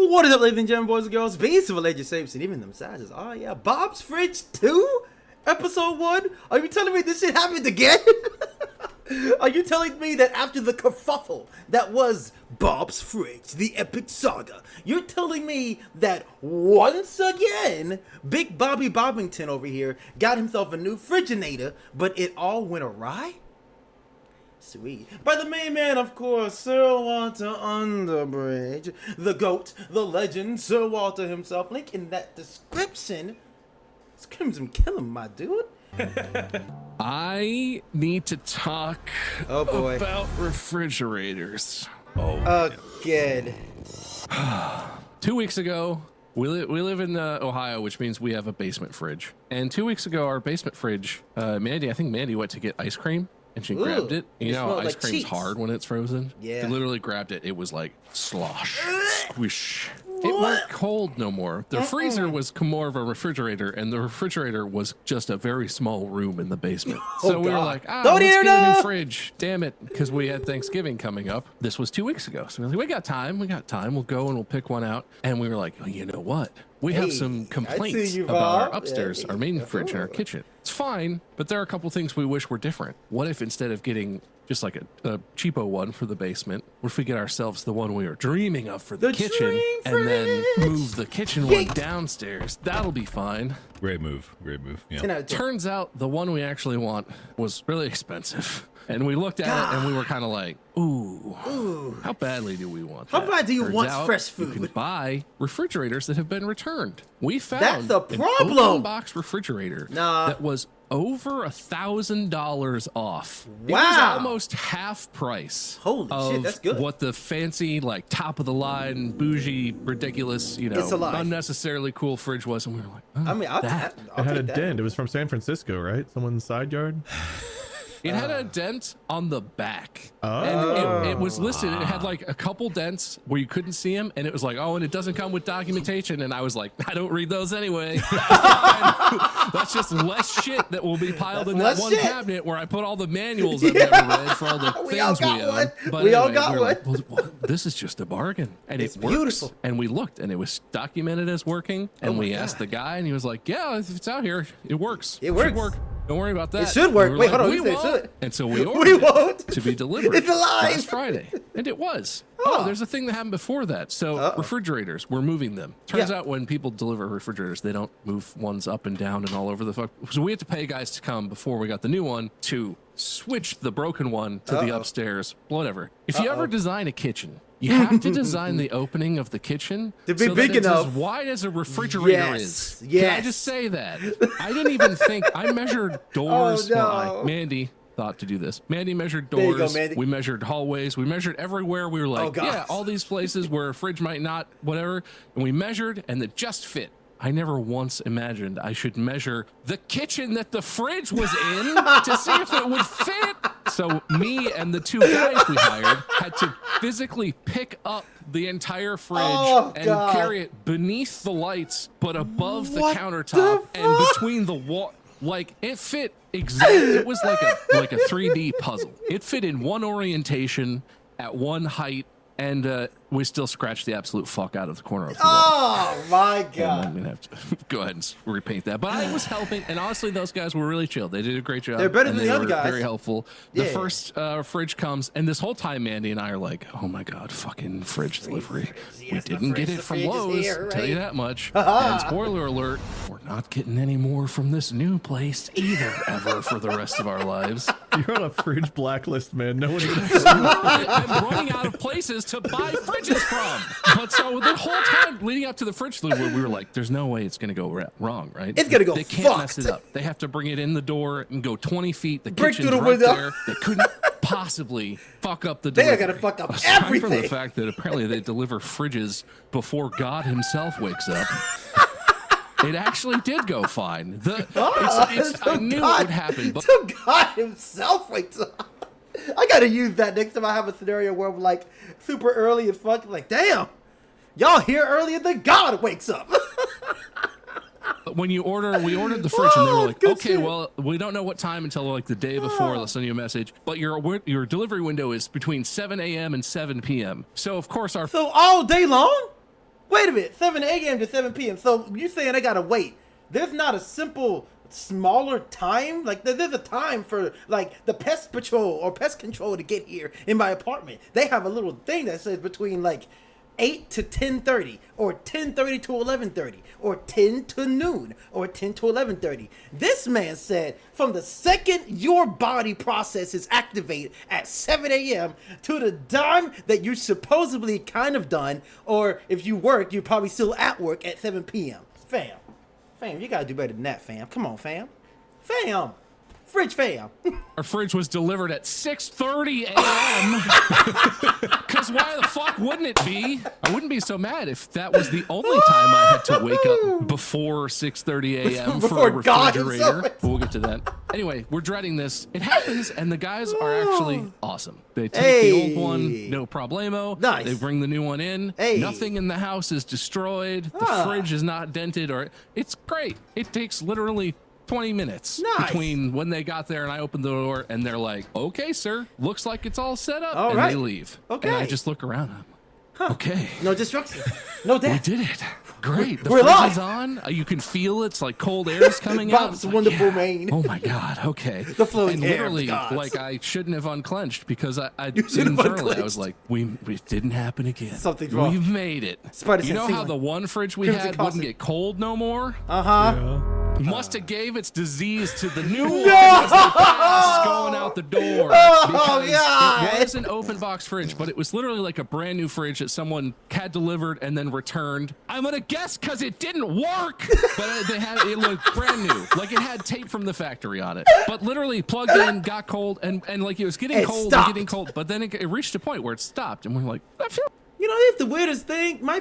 What is up, ladies and gentlemen, boys and girls, beautiful ladies, shapes, and even them sizes. Oh yeah, Bob's Fridge 2? Episode 1? Are you telling me this shit happened again? Are you telling me that after the kerfuffle that was Bob's Fridge, the epic saga, you're telling me that once again, Big Bobby Bobbington over here got himself a new Friginator, but it all went awry? Sweet. By the main man, of course, Sir Walter Underbridge, the GOAT, the legend, Sir Walter himself. Link in that description. Crimson kill him, my dude. I need to talk about refrigerators. Oh, good. 2 weeks ago, we live in Ohio, which means we have a basement fridge. And 2 weeks ago, our basement fridge, I think Mandy went to get ice cream. And she grabbed it. You know, ice cream's hard when it's frozen. Yeah. She literally grabbed it. It was like slosh. Squish. It wasn't cold no more. The freezer was more of a refrigerator, and the refrigerator was just a very small room in the basement. So we were like, let's get a new fridge. Damn it, because we had Thanksgiving coming up. This was 2 weeks ago. So we were like, we got time. We'll go and we'll pick one out. And we were like, oh, you know what? We have some complaints about our upstairs, our main fridge and our kitchen. It's fine, but there are a couple things we wish were different. What if instead of getting just like a cheapo one for the basement, what if we get ourselves the one we were dreaming of for the kitchen and then move the kitchen one downstairs? That'll be fine. Great move. Yeah. Turns out the one we actually want was really expensive. And we looked at it and we were kind of like, ooh, how badly do we want that? How bad do you want fresh food? You can buy refrigerators that have been returned. We found an open box refrigerator that was over $1,000 off. Wow. It was almost half price. Holy shit, that's good. What the fancy, like top of the line, bougie, ridiculous, unnecessarily cool fridge was. And we were like, I'll it had a dent. It was from San Francisco, right? Someone's side yard. It had a dent on the back. Oh. And it was listed. It had like a couple dents where you couldn't see them. And it was like, and it doesn't come with documentation. And I was like, I don't read those anyway. That's just less shit that will be piled in that one cabinet where I put all the manuals I've never read for all the things we own. But we all got one. Like, well, this is just a bargain. And it works. Beautiful. And we looked and it was documented as working. And we asked the guy and he was like, yeah, if it's out here, it works. It works. Should work. Don't worry about that. It should work. Wait, like, hold on. We won't. And so we ordered it to be delivered It's alive. last Friday. And it was. There's a thing that happened before that. So refrigerators, we're moving them. Turns out when people deliver refrigerators, they don't move ones up and down and all over the fuck. So we had to pay guys to come before we got the new one to switch the broken one to the upstairs, whatever. If you ever design a kitchen, you have to design the opening of the kitchen to be so big that it's enough as wide as a refrigerator is. Can I just say that? I didn't even think. I measured doors. Mandy thought to do this. Mandy measured doors. There you go, Mandy. We measured hallways. We measured everywhere. We were like, all these places where a fridge might not, whatever. And we measured, and it just fit. I never once imagined I should measure the kitchen that the fridge was in to see if it would fit. So me and the two guys we hired had to physically pick up the entire fridge and carry it beneath the lights, but above the countertop and between the wall. Like it fit exactly. It was like a 3D puzzle. It fit in one orientation at one height. And we still scratched the absolute fuck out of the corner of the wall. Oh, my God. And I'm going to have to go ahead and repaint that. But I was helping, and honestly, those guys were really chill. They did a great job. They're better than the other guys. Very helpful. The first fridge comes, and this whole time, Mandy and I are like, oh, my God, fucking fridge delivery. We didn't get it from Lowe's, tell you that much. And spoiler alert, we're not getting any more from this new place either, ever, for the rest of our lives. You're on a fridge blacklist, man. No one even I'm running out of places to buy fridges from. But so the whole time leading up to the fridge delivery, we were like, there's no way it's going to go wrong, right? It's going to go They can't mess it up. They have to bring it in the door and go 20 feet. The kitchen's right window. there. They couldn't possibly fuck up the delivery. They are going to fuck up Aside everything. from the fact that apparently they deliver fridges before God himself wakes up. It actually did go fine. I knew it would happen. But so God himself wakes up. I gotta use that next time I have a scenario where I'm like super early and fucking like, damn, y'all here earlier than God wakes up. When we ordered the fridge and they were like, okay, well, we don't know what time until like the day before. They'll send you a message, but your delivery window is between 7 a.m. and 7 p.m. So of course so all day long. Wait a minute, 7 a.m. to 7 p.m. So you saying I gotta wait? There's not a simple smaller time? Like there's a time for like the pest patrol or pest control to get here in my apartment. They have a little thing that says between like 8 to 10:30 or 10:30 to 11:30 or 10 to noon or 10 to 11:30. This man said from the second your body processes activate at 7 a.m. to the time that you're supposedly kind of done, or if you work, you're probably still at work at 7 p.m. Fam, you gotta do better than that, fam. Come on, fam. Fridge fam. Our fridge was delivered at 6:30 a.m. Because why the fuck wouldn't it be? I wouldn't be so mad if that was the only time I had to wake up before 6:30 a.m. for a refrigerator. But we'll get to that. Anyway, we're dreading this. It happens, and the guys are actually awesome. They take the old one, no problemo. Nice. They bring the new one in. Nothing in the house is destroyed. The fridge is not dented, or it's great. It takes literally 20 minutes between when they got there and I opened the door, and they're like, "Okay, sir, looks like it's all set up," and they leave. Okay. And I just look around. Okay. No destruction. No death. We did it. Great. The We're fridge alive. is on. You can feel it's like cold air is coming out. Bob's wonderful mane. Oh my God. Okay. The flowing and air literally, of the gods. like I shouldn't have unclenched because I shouldn't have internally I was unclenched. like, it didn't happen again. Something's wrong. We've made it. Spider You know Sense how ceiling. the one fridge we Crimson had Cossack. wouldn't get cold no more? Yeah. Must have gave its disease to the new one as they passed going out the door. Because God. it was an open box fridge, but it was literally like a brand new fridge that someone had delivered and then returned. I'm gonna guess because it didn't work, but it looked brand new, like it had tape from the factory on it. But literally plugged in, got cold, and like it was getting cold and getting cold. But then it reached a point where it stopped, and we're like, I feel. You know, it's the weirdest thing. My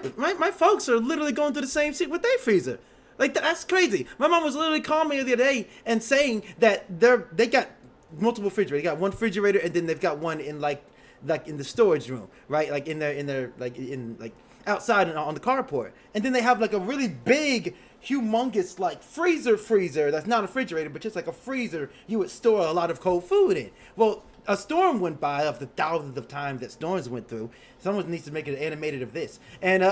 folks are literally going through the same shit with their freezer. Like that's crazy. My mom was literally calling me the other day and saying that they got multiple refrigerators. They got one refrigerator and then they've got one in like in the storage room, right? Like in their like outside and on the carport. And then they have like a really big, humongous like freezer that's not a refrigerator, but just like a freezer you would store a lot of cold food in. Well, a storm went by of the thousands of times that storms went through. Someone needs to make it animated of this. And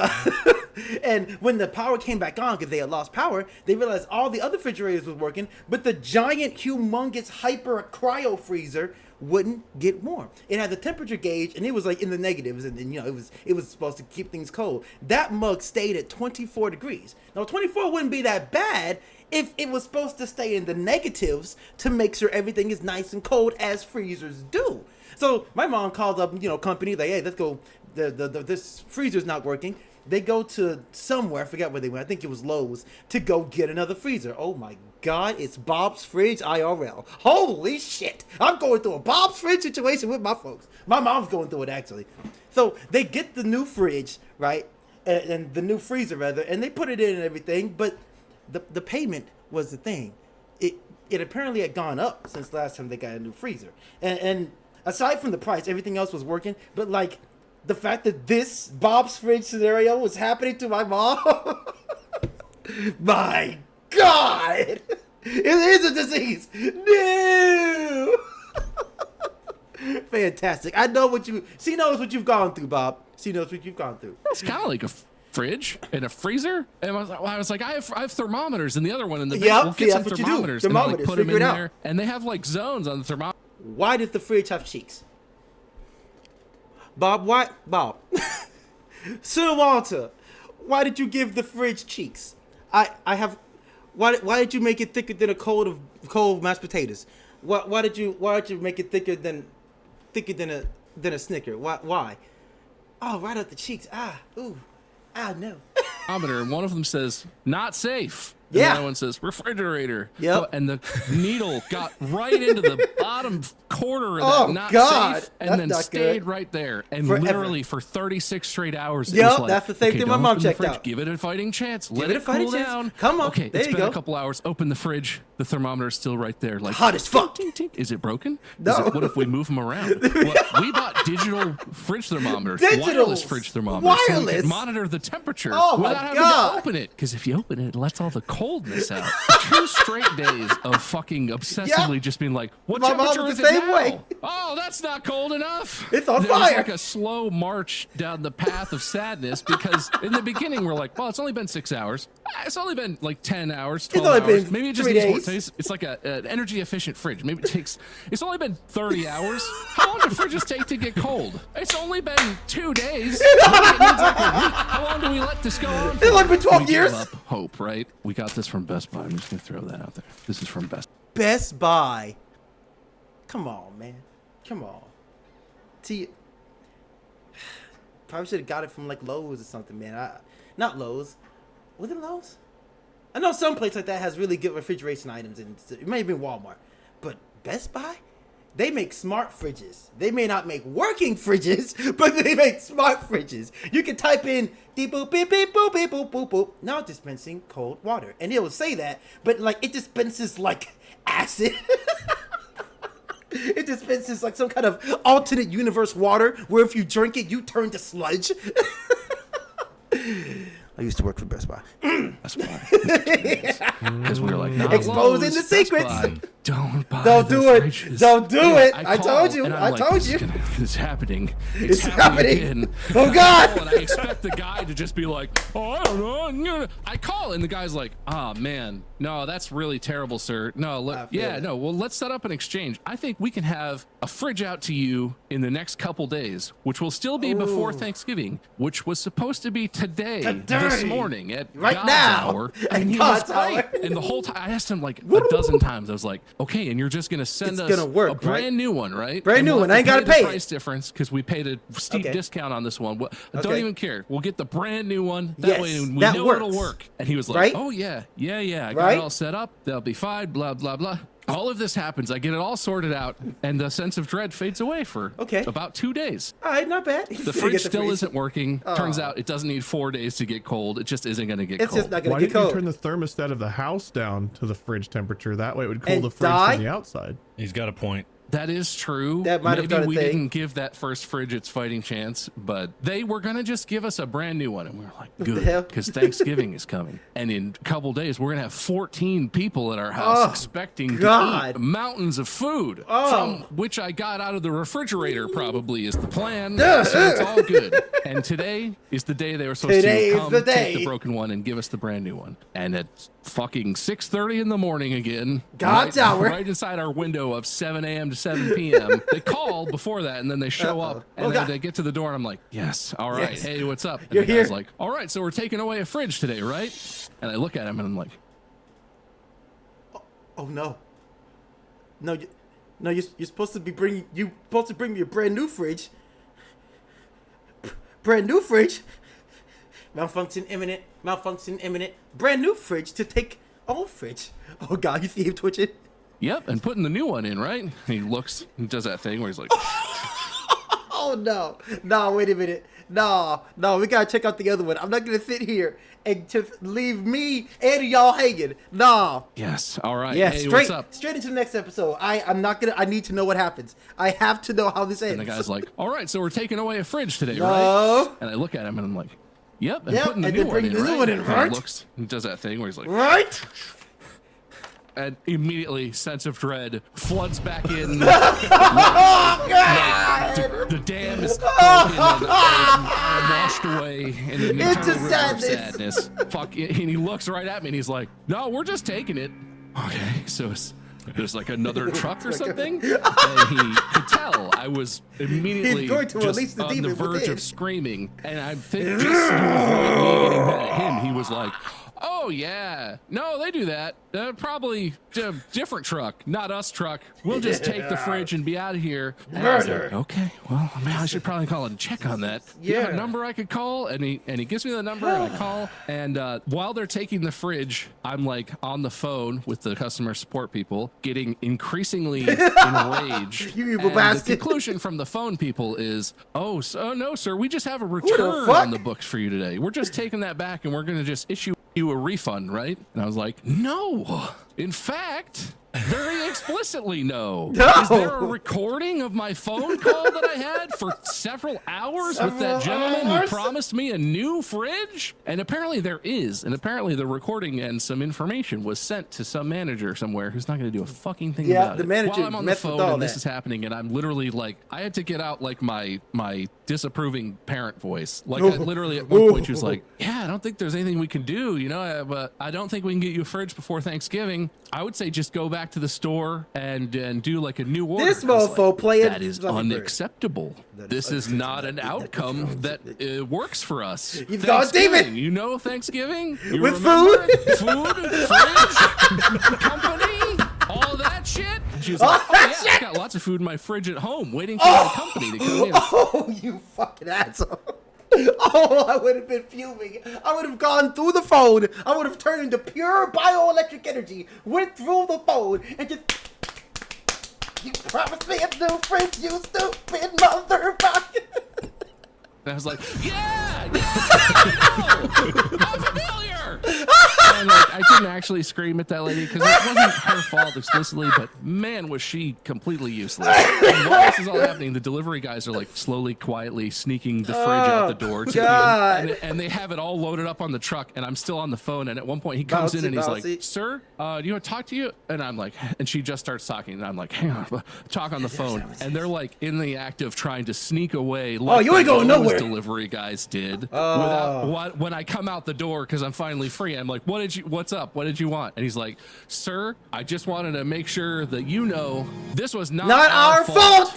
and when the power came back on, because they had lost power, they realized all the other refrigerators was working, but the giant, humongous, hyper cryo freezer wouldn't get warm. It had the temperature gauge, and it was like in the negatives, and you know it was supposed to keep things cold. That mug stayed at 24 degrees. Now 24 wouldn't be that bad if it was supposed to stay in the negatives to make sure everything is nice and cold as freezers do. So my mom called up, company, like, hey, let's go. This freezer's not working. They go to somewhere, I forgot where they went. I think it was Lowe's, to go get another freezer. Oh my God, it's Bob's Fridge IRL. Holy shit. I'm going through a Bob's Fridge situation with my folks. My mom's going through it, actually. So they get the new fridge, right? And the new freezer, rather, and they put it in and everything, but the payment was the thing. It apparently had gone up since last time they got a new freezer. And aside from the price, everything else was working, but like, the fact that this Bob's Fridge scenario was happening to my mom, my God, it is a disease. No, fantastic. I know she knows what you've gone through, Bob. She knows what you've gone through. It's kind of like a fridge and a freezer. And I was like, I have thermometers in the other one in the basement. We'll get some that's what thermometers you do. and like put them in out. there, and they have like zones on the thermometer. Why does the fridge have cheeks? Bob, why? Bob. Sir Walter, why did you give the fridge cheeks? I have. Why did you make it thicker than a cold mashed potatoes? Why did you make it thicker than a Snicker? Why? Oh, right up the cheeks. No. Thermometer, and one of them says not safe. And Yeah. the other one says refrigerator. Yep. And the needle got right into the bottom quarter of Oh, that not God. safe, and That's then not stayed good. right there. And Forever. literally for 36 straight hours, it Yep, was like, that's the same okay, thing my don't mom open the checked fridge, out. Give it a fighting chance. Give Let it it a fighting cool chance. down. Come on, Okay, there it's you been go. a couple hours. Open the fridge. The thermometer's still right there. Like Hot as fuck. Tink, tink, tink. Is it broken? No. What if we move them around? Well, we bought digital fridge thermometers. Digital. Wireless fridge thermometers. So we Wireless? can monitor the temperature Oh, my without having God. to open it. Because if you open it, it lets all the cold coldness out. 2 straight days of fucking obsessively just being like, what My mom temperature was is the it same now? way. Oh, that's not cold enough. It's on There was fire. like a slow march down the path of sadness because in the beginning we're like, well, it's only been 6 hours. It's only been like 10 hours, 12 only hours. been Maybe it just 3 needs more days. days. It's like an energy efficient fridge. Maybe it takes, it's only been 30 hours. How long do fridges take to get cold? It's only been 2 days. Maybe it needs like a week. How long do we let this go on for? It's only been 12 We give years. up hope, right? We got this from Best Buy. I'm just gonna throw that out there. This is from Best. Best Buy. Come on, man. Come on. See, probably should have got it from like Lowe's or something, man. Not Lowe's. Was it Lowe's? I know some place like that has really good refrigeration items, and it may have been Walmart. But Best Buy, they make smart fridges. They may not make working fridges, but they make smart fridges. You can type in beep boop beep beep boop beep boop boop boop. Now dispensing cold water, and it will say that, but like it dispenses like acid. It dispenses like some kind of alternate universe water where if you drink it, you turn to sludge. I used to work for Best Buy. Best Buy. Because we were like, not Exposing Lowe's, the Best secrets. Buy. Don't buy Don't the do it. fridges. Don't do it. I call, told you. and I'm I like, told this you. is it's happening. It's happening happening. again. Oh, And God. I call, and I expect the guy to just be like, oh, I don't know. I call, and the guy's like, oh, man. No, that's really terrible, sir. No, look, yeah, no. Well, let's set up an exchange. I think we can have a fridge out to you in the next couple days, which will still be before Thanksgiving, which was supposed to be today. This morning at Right God's now. hour. At And he God's was right. hour. And the whole time, I asked him like a dozen times. I was like, okay, and you're just going to send It's us gonna work, a brand right? new one, right? Brand And new we'll one. have I ain't to gotta the pay it. price difference because we paid a steep Okay. discount on this one. Don't Okay. even care. We'll get the brand new one. That Yes, way we that know works. it'll work. And he was like, Right? oh, yeah. I got Right? it all set up. They'll be fine, blah, blah, blah. All of this happens. I get it all sorted out, and the sense of dread fades away for about 2 days. All right, not bad. The fridge still isn't working. Turns out it doesn't need 4 days to get cold. It just isn't going to get It's cold. just not gonna Why get didn't you cold. turn the thermostat of the house down to the fridge temperature? That way it would cool And the fridge die? from the outside. He's got a point. That is true. That might have Maybe done a we thing. didn't give that first fridge its fighting chance, but they were going to just give us a brand new one. And we were like, the good, hell? because Thanksgiving is coming. And in a couple days, we're going to have 14 people at our house expecting God. to eat mountains of food, from which I got out of the refrigerator probably is the plan. So it's all good. And today is the day they were supposed Today to is come the take day. the broken one and give us the brand new one. And it's fucking 6:30 in the morning again. God's right, hour. Right inside our window of 7 a.m. to 7 p.m. They call before that, and then they show up, and then God. they get to the door, and I'm like, yes, all right, Yes. hey, what's up? And You're the guy's here. like, all right, so we're taking away a fridge today, right? And I look at him, and I'm like, Oh no. No, you're supposed to be bringing. You supposed to bring me a brand new fridge. Brand new fridge. Malfunction imminent. Malfunction imminent. Brand new fridge to take old fridge. Oh God, you see him twitching. yep, and putting the new one in, right? And he looks, and does that thing where he's like, Oh no. No, wait a minute. No, we gotta check out the other one. I'm not gonna sit here and just leave me and y'all hanging. No. yes, all right, Yeah, hey, straight what's up? straight into the next episode. I'm not gonna. I need to know what happens. I have to know how this ends. And the guy's like, all right, so we're taking away a fridge today, No. right? And I look at him, and I'm like, yep, and Yep, putting the and new then one bring in, the new right? one in, And right? he looks, and does that thing where he's like, Right? and immediately sense of dread floods back in. Oh God! The dam is broken and I'm washed away in an Into eternal river of sadness. sadness. Fuck, and he looks right at me and he's like, no, we're just taking it. Okay, so there's like another truck or something? And he could tell I was immediately He's going to just release the on the demon verge within. of screaming. And I think just to avoid me getting mad at him, he was like, oh yeah, no, they do that. Probably a different truck, not us truck. We'll just take the fridge and be out of here. And I was like, Murder. okay, well, man, I should probably call and check on that. Do you have a Yeah. number I could call? And he gives me the number and I call. And while they're taking the fridge, I'm like on the phone with the customer support people, getting increasingly enraged. You evil And bastard. The conclusion from the phone people is, oh, no, sir, we just have a the return fuck? on the books for you today. We're just taking that back and we're going to just issue you a refund, right? And I was like, no. In fact, Very explicitly, no. No. Is there a recording of my phone call that I had for several hours with that gentleman who promised me a new fridge? And apparently there is. And apparently the recording and some information was sent to some manager somewhere who's not going to do a fucking thing about the it. manager While I'm on the messed with phone all and this that. is happening, and I'm literally like, I had to get out like my disapproving parent voice. Like I literally at one point she was like, yeah, I don't think there's anything we can do, you know, but I don't think we can get you a fridge before Thanksgiving. I would say just go back to the store and do like a new order. This mofo playing. That is unacceptable. This is not an outcome that works for us. You've gone demon. You know Thanksgiving? You With remember it? Food, fridge, company, all that shit. She was like, oh yeah, I've got lots of food in my fridge at home waiting for my company to come in. Oh, you fucking asshole. Oh, I would have been fuming. I would have gone through the phone. I would have turned into pure bioelectric energy, went through the phone, and just... You promised me a new fridge, you stupid motherfucker. And I was like, yeah, I know, I'm familiar. And like, I didn't actually scream at that lady because it wasn't her fault explicitly, but man, was she completely useless. And while this is all happening, the delivery guys are like slowly, quietly sneaking the fridge out the door to and they have it all loaded up on the truck, and I'm still on the phone. And at one point, he comes in and he's like, "Sir, do you want to talk to you?" And I'm like, and she just starts talking, and I'm like, "Hang on, talk on the phone." And they're like in the act of trying to sneak away. Like you ain't going nowhere. Delivery guys did. Without when I come out the door because I'm finally free, I'm like, what's up? What did you want? And he's like, "Sir, I just wanted to make sure that you know this was not our fault."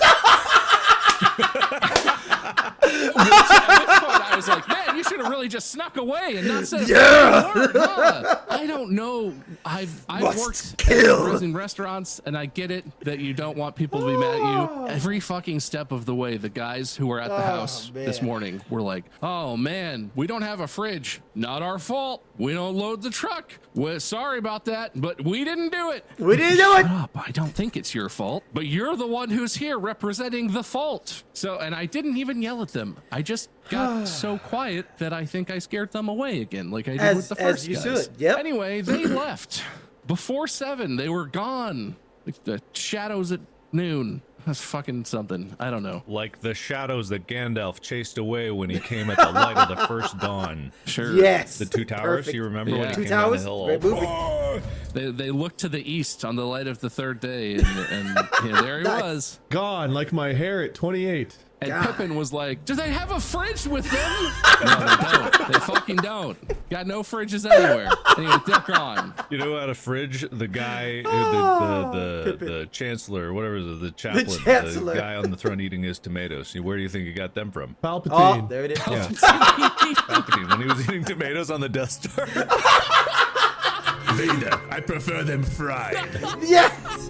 I was like, man, you should have really just snuck away and not said a word. Huh? I don't know. I've worked in restaurants, and I get it that you don't want people to be mad at you. Every fucking step of the way, the guys who were at the house this morning were like, "Oh man, we don't have a fridge. Not our fault. We don't load the truck. We're sorry about that, but we didn't do it." We didn't do it. Shut up. I don't think it's your fault, but you're the one who's here representing the fault. So, and I didn't even yell at them. I just got so quiet that I think I scared them away again, like I did with the first as you guys. should. Yep. Anyway, they left before 7. They were gone. Like the shadows at noon. That's fucking something. I don't know. Like the shadows that Gandalf chased away when he came at the light of the first dawn. Sure. Yes. The two towers. Perfect. You remember Yeah. when he Two came down the towers. hill? Great all, movie. They looked to the east on the light of the third day, and yeah, there he was. Gone like my hair at 28. And God. Pippin was like, "Do they have a fridge with them?" No, they don't. They fucking don't. Got no fridges anywhere. Anyway, they're gone. You know who had a fridge? The guy, the chancellor, whatever it is, the chaplain, the chancellor. guy on the throne eating his tomatoes. Where do you think he got them from? Palpatine. Oh, there it is. Yeah. Palpatine, when he was eating tomatoes on the Death Star. Vader, I prefer them fried. Yes.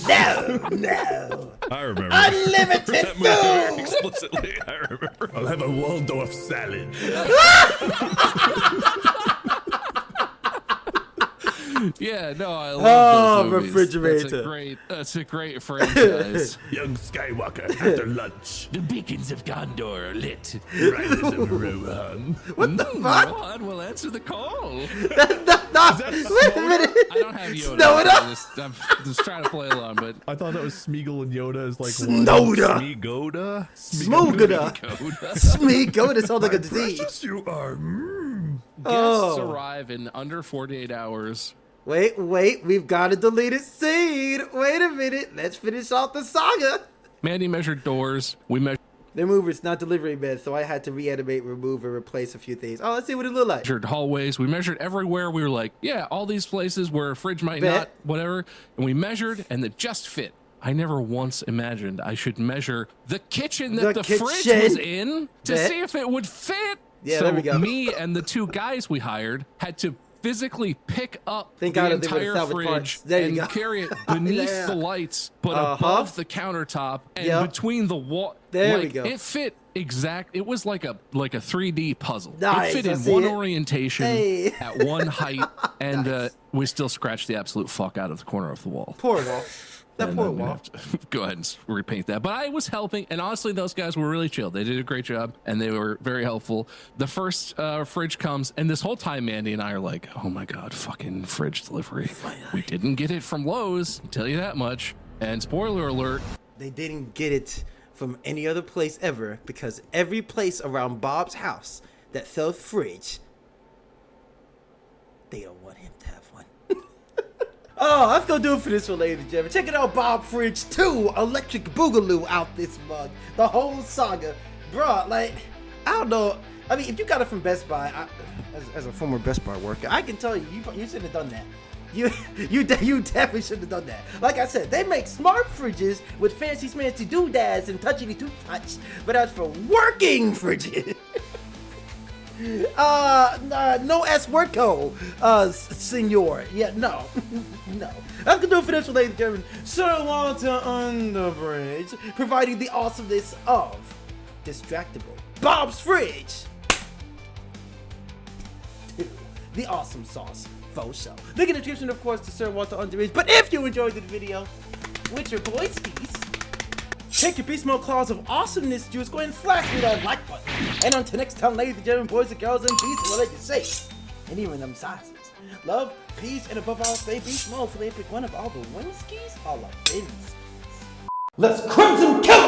No. I remember. Unlimited That movie very food. explicitly. I remember. I'll have a Waldorf salad. Yeah, no, I love those movies. Refrigerator. That's a great franchise. Young Skywalker after lunch. The beacons of Gondor are lit. Riders of Rohan. What the fuck? Rohan will answer the call. No, wait a minute. I don't have Yoda. Snowda? I'm just trying to play along, but I thought that was Smeagol and Yoda as like Snowda. Smeagol? Smoogada. Smeagada sounds like a disease. Precious you are. guests arrive in under 48 hours. Wait, we've got a deleted scene. Wait a minute. Let's finish off the saga. Mandy measured doors. We measured They're movers, not delivery beds, so I had to reanimate, remove, and replace a few things. Oh, let's see what it looked like. measured hallways. We measured everywhere. We were like, yeah, all these places where a fridge might Bet. not, whatever. And we measured, and it just fit. I never once imagined I should measure the kitchen that the fridge kitchen. was in to Bet. see if it would fit. Yeah, so there we go. me and the two guys we hired had to physically pick up Thank the God they would've entire salvaged fridge parts. There you and go. carry it beneath Yeah. the lights, but Uh-huh. above the countertop and Yep. between the wall. There we like, go. It fit exact. It was like a 3D puzzle. Nice, It fit I in see one it. orientation Hey. at one height, and we still scratched the absolute fuck out of the corner of the wall. Poor Wall. That and poor I'm gonna wall. have to go ahead and repaint that. But I was helping, and honestly, those guys were really chill. They did a great job, and they were very helpful. The first fridge comes, and this whole time, Mandy and I are like, "Oh my god, fucking fridge delivery! We didn't get it from Lowe's, I'll tell you that much." And spoiler alert, They didn't get it from any other place ever because every place around Bob's house that sells fridge, they don't want him to have one. Oh, that's gonna do it for this one, ladies and gentlemen. Check it out, Bob Fridge 2 Electric Bugaloo out this month. The whole saga. Bruh, like, I don't know. I mean, if you got it from Best Buy, as a former Best Buy worker, I can tell you, you shouldn't have done that. You definitely shouldn't have done that. Like I said, they make smart fridges with fancy smancy doodads and touchy touch, but as for working fridges, no S word code, senor. Yeah, no, no. That's gonna do it for this one, ladies and gentlemen. So long to Underbridge, providing the awesomeness of Distractible Bob's Fridge. The awesome sauce. Faux show. Link in the description, of course, to Sir Walter Underbridge. But if you enjoyed the video with your boyskies, take your beast mode claws of awesomeness juice, go ahead and flash me that like button. And until next time, ladies and gentlemen, boys and girls, and peace, and let you safe. And even them sizes. Love, peace, and above all, stay beast mode for they pick one of all the wing skis. All of babies. Let's crimson kill